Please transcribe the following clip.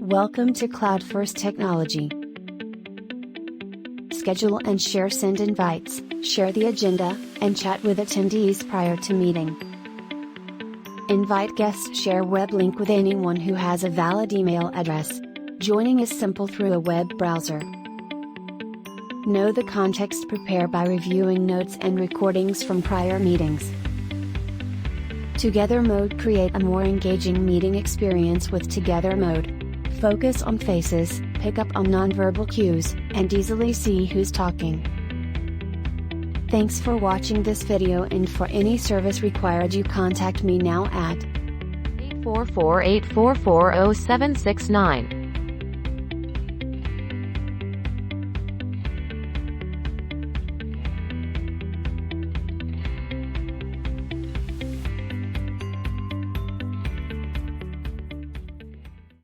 Welcome to CloudFirst Technology. Schedule and send invites, share the agenda, and chat with attendees prior to meeting. Invite guests, share web link with anyone who has a valid email address. Joining is simple through a web browser. Know the context, prepare by reviewing notes and recordings from prior meetings. Together mode, create a more engaging meeting experience with Together mode. Focus on faces, pick up on nonverbal cues, and easily see who's talking. Thanks for watching this video, and for any service required you contact me now at 844-844-0769.